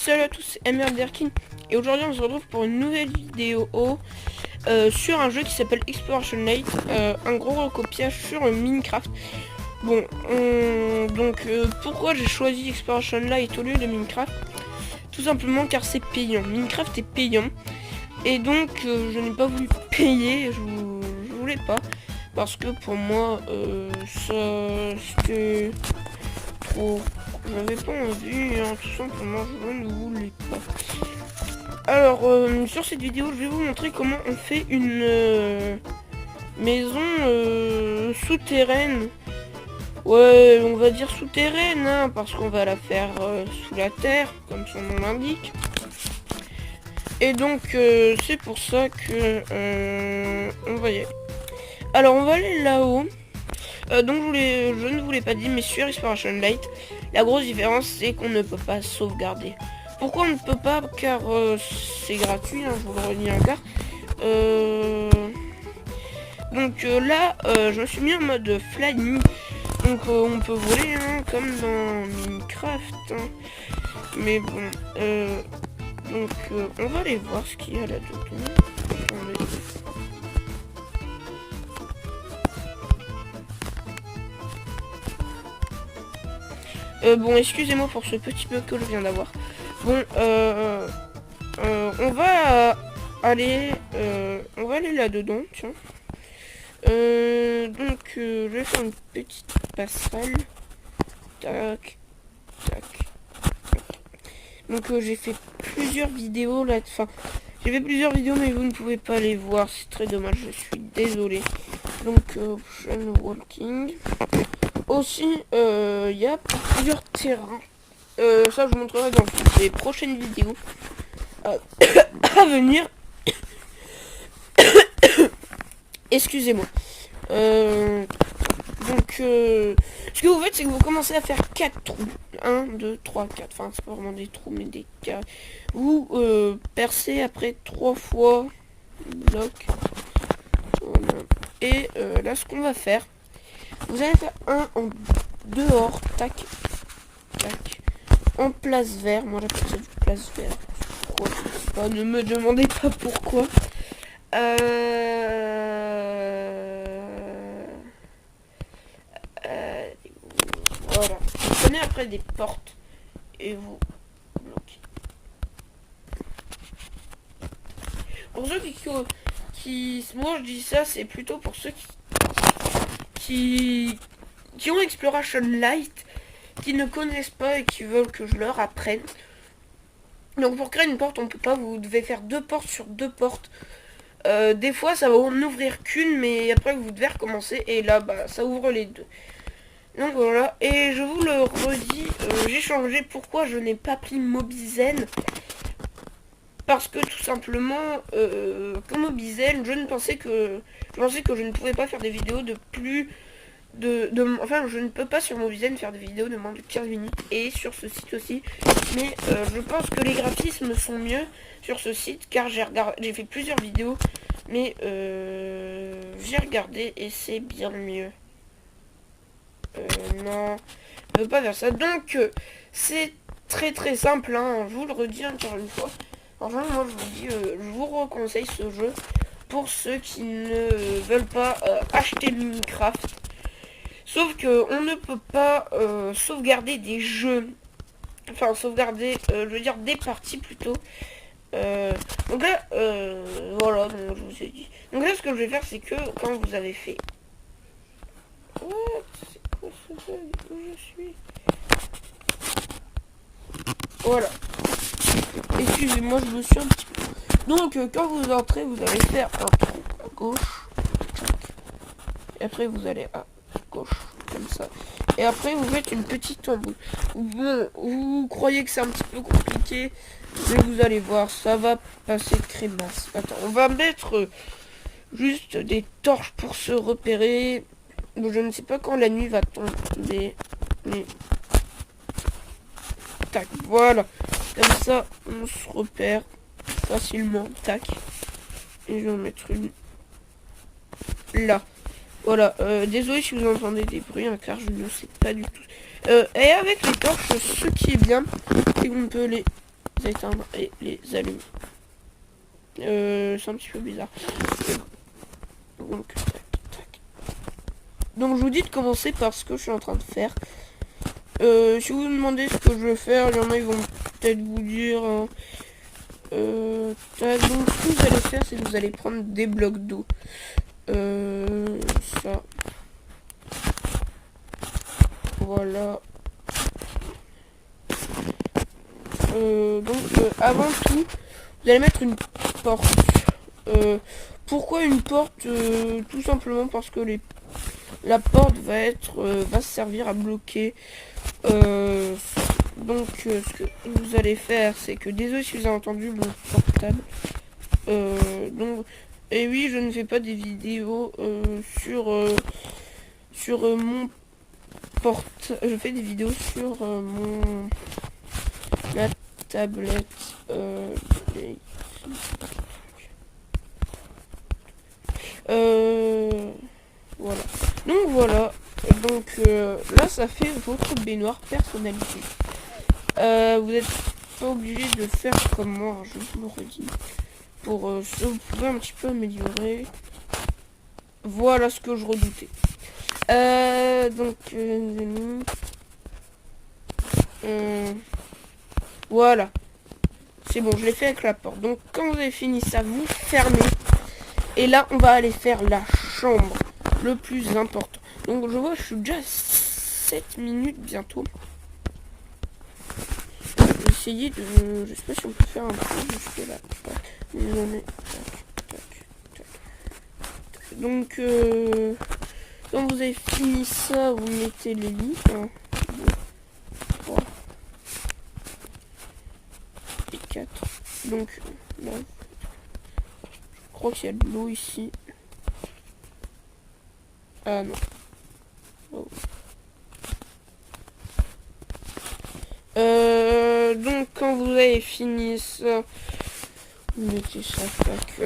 Salut à tous, c'est Emerald Derkin et aujourd'hui on se retrouve pour une nouvelle vidéo sur un jeu qui s'appelle Exploration Light, un gros recopiage sur Minecraft. Bon, pourquoi j'ai choisi Exploration Light au lieu de Minecraft? Tout simplement car c'est payant. Minecraft est payant et donc je n'ai pas voulu payer, je voulais pas, parce que pour moi ça c'était trop. J'avais pas envie, hein, tout simplement, je ne voulais pas. Alors, sur cette vidéo, je vais vous montrer comment on fait une maison souterraine. Ouais, on va dire souterraine, hein, parce qu'on va la faire sous la terre, comme son nom l'indique. Et donc, c'est pour ça que on va y aller. Alors, on va aller là-haut. Donc je ne vous l'ai pas dit, mais sur Exploration Light, la grosse différence c'est qu'on ne peut pas sauvegarder. Pourquoi on ne peut pas? Car c'est gratuit, hein, je vous le redis encore. Là, je me suis mis en mode flying. Donc on peut voler, hein, comme dans Minecraft. Hein. Mais bon, on va aller voir ce qu'il y a là-dedans. Attendez. Bon, excusez-moi pour ce petit bug que je viens d'avoir. Bon, on va aller là-dedans, tiens. Je vais faire une petite passerelle. Tac, tac. Donc, j'ai fait plusieurs vidéos là. Enfin, j'ai fait plusieurs vidéos, mais vous ne pouvez pas les voir. C'est très dommage, je suis désolé. Donc, option walking. Aussi, il y a plusieurs terrains. Ça, je vous montrerai dans les prochaines vidéos à venir. Excusez-moi. Ce que vous faites, c'est que vous commencez à faire 4 trous. 1, 2, 3, 4. Enfin, c'est pas vraiment des trous, mais des carrés. Vous percez après 3 fois le bloc. Voilà. Et là, ce qu'on va faire, vous allez faire un en dehors, tac, tac, en place vert. Moi j'appelle ça du place vert. Pourquoi? Je sais pas, ne me demandez pas pourquoi. Voilà. Vous prenez après des portes et vous bloquez. Pour ceux qui moi je dis ça, c'est plutôt pour ceux qui ont Exploration Light, qui ne connaissent pas et qui veulent que je leur apprenne. Donc pour créer une porte, on peut pas, vous devez faire 2 portes sur 2 portes. Des fois ça va en ouvrir qu'une, mais après vous devez recommencer et là bah ça ouvre les deux. Donc voilà, et je vous le redis, j'ai changé. Pourquoi je n'ai pas pris Mobizen? Parce que tout simplement, comme Mobizen, je pensais que je ne pouvais pas faire des vidéos de plus enfin, je ne peux pas sur Mobizen faire des vidéos de moins de 15 minutes, et sur ce site aussi. Mais je pense que les graphismes sont mieux sur ce site, car j'ai fait plusieurs vidéos, mais j'ai regardé et c'est bien mieux. Non, je ne veux pas faire ça. Donc, c'est très très simple, hein, je vous le redis encore une fois. Enfin, moi je vous dis, je vous reconseille ce jeu pour ceux qui ne veulent pas acheter Minecraft. Sauf que on ne peut pas sauvegarder des jeux. Enfin, sauvegarder, je veux dire des parties plutôt. Donc là, voilà, donc je vous ai dit. Donc là, ce que je vais faire, c'est que quand vous avez fait... What? C'est quoi ce bug où je suis? Voilà. Excusez-moi, je me suis un petit peu... Donc, quand vous entrez, vous allez faire un trou à gauche. Et après, vous allez à gauche, comme ça. Et après, vous faites une petite embouche. Bon, vous croyez que c'est un petit peu compliqué, mais vous allez voir, ça va passer crémasse. Attends, on va mettre juste des torches pour se repérer. Bon, je ne sais pas quand la nuit va tomber, mais... Tac, voilà. Comme ça, on se repère facilement. Tac. Et je vais en mettre une là. Voilà, désolé si vous entendez des bruits, hein, car je ne sais pas du tout. Et avec les torches, ce qui est bien, c'est qu'on peut les éteindre et les allumer. C'est un petit peu bizarre. Donc, tac, tac. Donc je vous dis de commencer par ce que je suis en train de faire. Si vous me demandez ce que je vais faire, il y en a, ils vont peut-être vous dire... hein, tac, donc ce que vous allez faire, c'est que vous allez prendre des blocs d'eau. Ça. Voilà. Avant tout, vous allez mettre une porte. Pourquoi une porte? Tout simplement parce que la porte va servir à bloquer. Ce que vous allez faire, c'est que, désolé si vous avez entendu mon portable. Et oui, je ne fais pas des vidéos sur mon porte. Je fais des vidéos sur la tablette. Voilà. Donc voilà. Donc là, ça fait votre baignoire personnalisée. Vous n'êtes pas obligé de faire comme moi, je vous le redis. Pour ça, vous pouvez un petit peu améliorer. Voilà ce que je redoutais. Voilà. C'est bon, je l'ai fait avec la porte. Donc quand vous avez fini ça, vous fermez. Et là, on va aller faire la chambre. Le plus important. Donc je vois, je suis déjà à 7 minutes bientôt. Je vais essayer de... Je sais pas si on peut faire un peu jusque là. Donc, quand vous avez fini ça, vous mettez les lits. 1, 2, 3 et 4. Donc, là, je crois qu'il y a de l'eau ici. Ah non. Oh. Donc, quand vous avez fini ça, vous mettez ça, tac.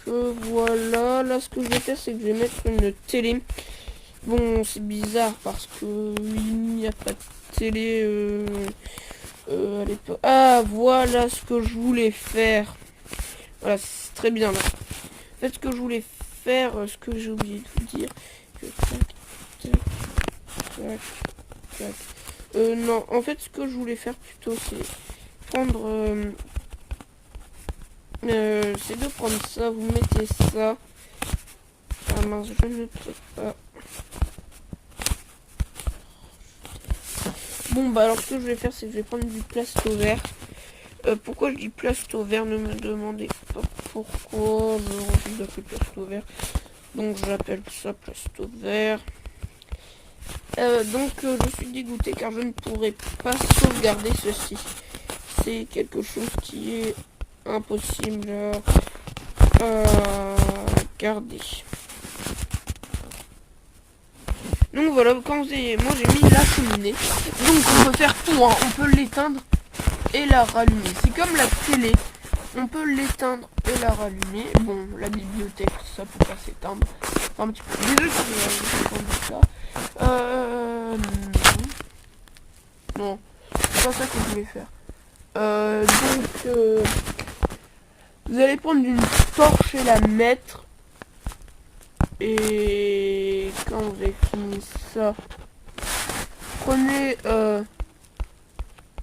Voilà. Là, ce que je vais faire, c'est que je vais mettre une télé. Bon, c'est bizarre parce que il n'y a pas de télé à l'époque. Ah, voilà ce que je voulais faire. Voilà, c'est très bien là. En fait, ce que je voulais faire, ce que j'ai oublié de vous dire. Tac, tac, tac, tac. Non, en fait, ce que je voulais faire plutôt, c'est prendre... c'est de prendre ça, vous mettez ça. Ah mince, je ne peux pas. Bon, bah alors ce que je vais faire, c'est que je vais prendre du plasto vert. Pourquoi je dis plasto vert? Ne me demandez pas pourquoi je refuse d'appeler plasto vert. Donc j'appelle ça plasto vert. Je suis dégoûté car je ne pourrai pas sauvegarder ceci. C'est quelque chose qui est impossible à garder. Donc voilà, quand vous avez... moi j'ai mis la cheminée. Donc on peut faire tout, hein. On peut l'éteindre et la rallumer. C'est comme la télé. On peut l'éteindre et la rallumer. Bon, la bibliothèque, ça peut pas s'éteindre. Enfin, un petit peu. Désolé si j'ai entendu ça. Non, c'est pas ça que je voulais faire. Vous allez prendre une torche et la mettre. Et quand vous avez fini ça, prenez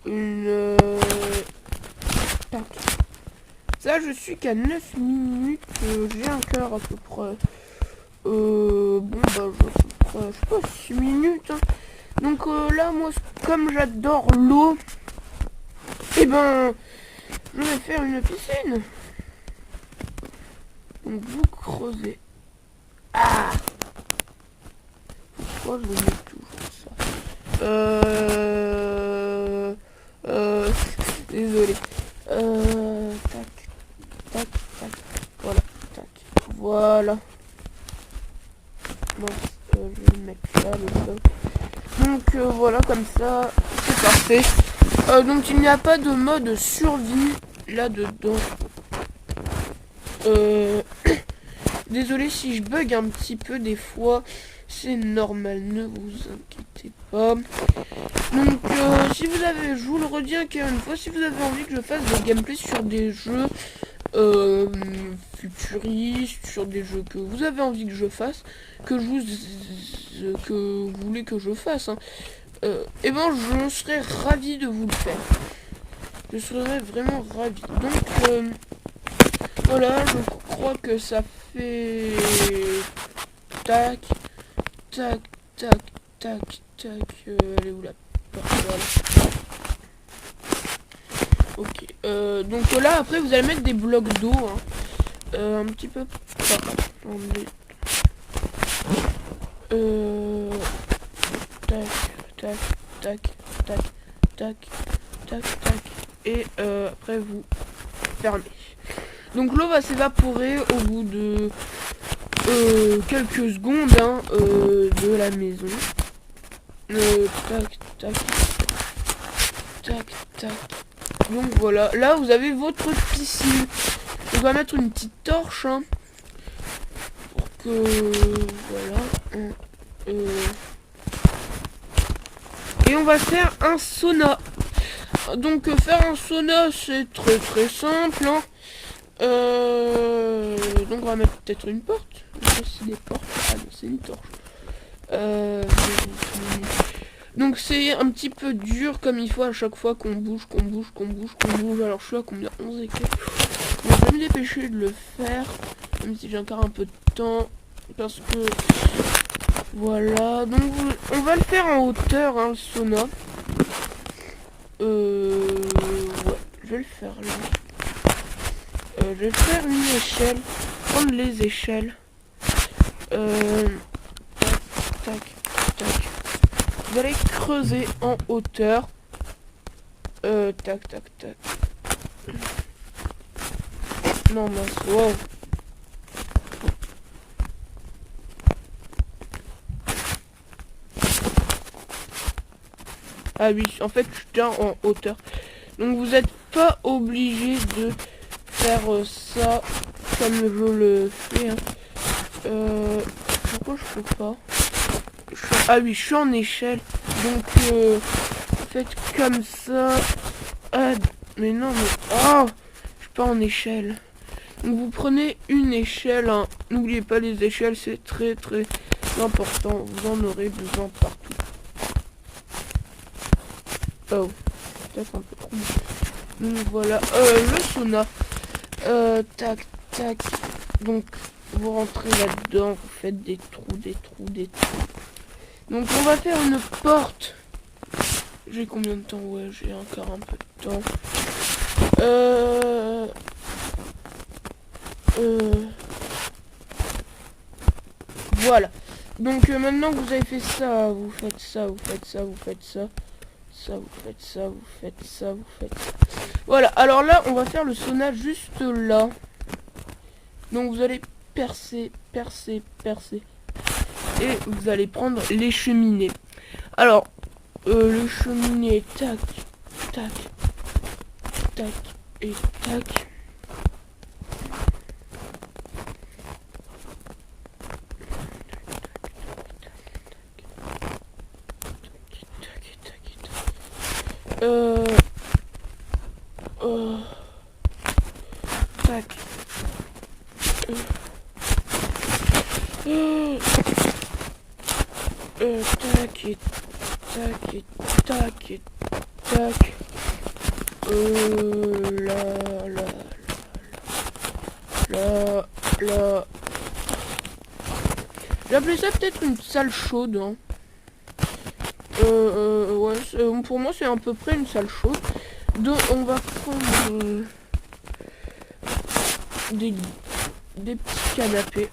une... Ça, je suis qu'à 9 minutes. J'ai un quart à peu près. Bon, bah, je sais pas, 6 minutes. Hein. Donc là, moi, comme j'adore l'eau, et ben, je vais faire une piscine. Donc, vous creusez. Ah! Pourquoi je mets toujours ça? Désolé. Tac, tac, tac. Voilà, tac. Voilà. Bon, je vais mettre là le bloc. Donc voilà, comme ça, c'est parfait. Donc il n'y a pas de mode survie là-dedans. Désolé si je bug un petit peu des fois. c'est normal, ne vous inquiétez pas. Donc si vous avez, je vous le redis encore une fois, si vous avez envie que je fasse des gameplays sur des jeux futuristes, sur des jeux que vous avez envie que je fasse, que vous voulez que je fasse, hein, et ben je serais ravi de vous le faire. Je serais vraiment ravi. Donc voilà, je crois que ça fait tac, tac, tac, tac, tac. Elle est où la porte? Voilà. Ok. Donc là, après, vous allez mettre des blocs d'eau. Hein. Un petit peu par là. Tac, tac, tac, tac, tac, tac, tac. Et après, vous fermez. Donc l'eau va s'évaporer au bout de quelques secondes hein, de la maison. Tac, tac, tac, tac. Donc voilà, là vous avez votre piscine. On va mettre une petite torche hein, pour que voilà. Et on va faire un sauna. Donc faire un sauna c'est très très simple. Hein. Donc on va mettre peut-être une porte. Je sais pas si des portes. Ah non, c'est une torche. Donc c'est un petit peu dur comme il faut à chaque fois qu'on bouge. Alors je suis à combien? 11 et quelques. Je vais me dépêcher de le faire. Même si j'ai encore un peu de temps. Parce que voilà. Donc on va le faire en hauteur, hein, le sauna. Ouais, je vais le faire là. Je vais faire une échelle. Prendre les échelles. Tac, tac. Vous allez creuser en hauteur. Tac, tac, tac. Non, mince. Wow. Ah oui, en fait, je tiens en hauteur. Donc, vous n'êtes pas obligé de faire ça comme je le fais. Hein. Pourquoi je peux pas? Ah oui, je suis en échelle. Donc, faites comme ça. Ah, mais non, mais... Oh, je suis pas en échelle. Donc, vous prenez une échelle. Hein. N'oubliez pas, les échelles, c'est très, très important. Vous en aurez besoin partout. Oh, peut-être un peu trop. Donc, voilà. Le sauna. Tac, tac. Donc, vous rentrez là-dedans. Vous faites des trous, des trous, des trous. Donc on va faire une porte. J'ai combien de temps? Ouais, j'ai encore un peu de temps. Voilà. Donc maintenant que vous avez fait ça, vous faites ça, vous faites ça, vous faites ça. Ça, vous faites ça, vous faites ça, vous faites ça. Voilà, alors là, on va faire le sauna juste là. Donc vous allez percer, percer, percer. Et vous allez prendre les cheminées. Alors, le cheminée, tac, tac, tac et tac. Tac. Tac et tac et tac et tac. Là. J'appelais ça peut-être une salle chaude. Hein. Ouais, pour moi c'est à peu près une salle chaude. Donc on va prendre des petits canapés.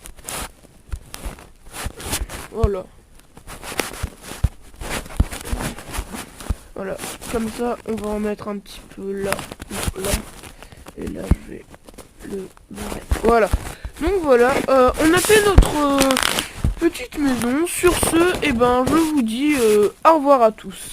Voilà. Voilà. Comme ça, on va en mettre un petit peu là. Là. Et là, je vais le mettre. Voilà. Donc voilà. On a fait notre petite maison. Sur ce, eh ben, je vous dis au revoir à tous.